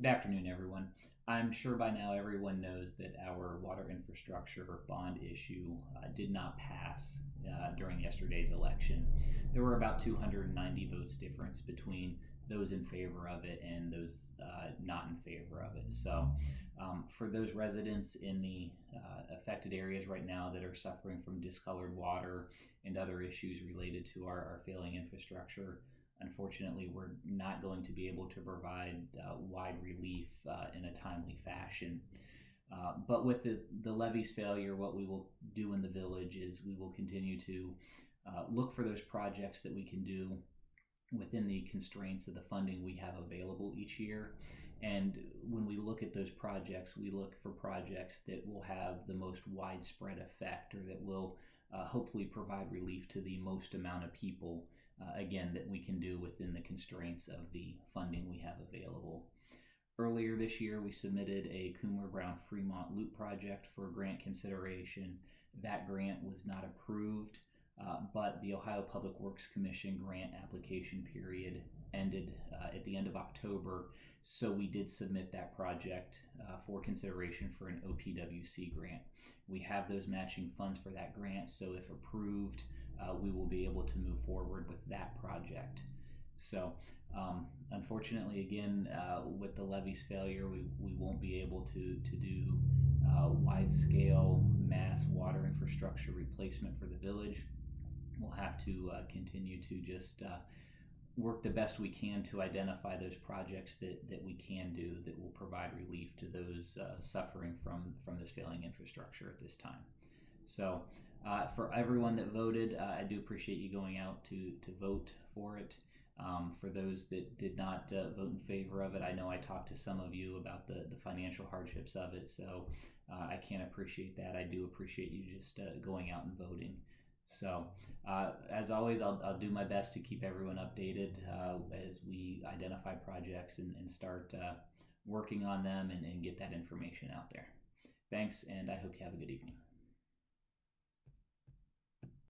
Good afternoon, everyone. I'm sure by now everyone knows that our water infrastructure bond issue did not pass during yesterday's election. There were about 290 votes difference between those in favor of it and those not in favor of it. So, for those residents in the affected areas right now that are suffering from discolored water and other issues related to our failing infrastructure, unfortunately, we're not going to be able to provide wide relief in a timely fashion. But with the levee's failure, what we will do in the village is we will continue to look for those projects that we can do within the constraints of the funding we have available each year. And when we look at those projects, we look for projects that will have the most widespread effect or that will hopefully provide relief to the most amount of people, again, that we can do within the constraints of the funding we have available. Earlier this year, we submitted a Coomer Brown Fremont Loop project for grant consideration. That grant was not approved, but the Ohio Public Works Commission grant application period ended at the end of October, so we did submit that project for consideration for an OPWC grant. We have those matching funds for that grant, so if approved, we will be able to move forward with that project. So, unfortunately, again, with the levee's failure, we won't be able to do wide-scale mass water infrastructure replacement for the village. We'll have to continue to just work the best we can to identify those projects that we can do that will provide relief to those suffering from this failing infrastructure at this time. So for everyone that voted, I do appreciate you going out to vote for it. For those that did not vote in favor of it, I know I talked to some of you about the financial hardships of it, so I can't appreciate that. I do appreciate you just going out and voting. So, as always, I'll do my best to keep everyone updated as we identify projects and start working on them and get that information out there. Thanks, and I hope you have a good evening.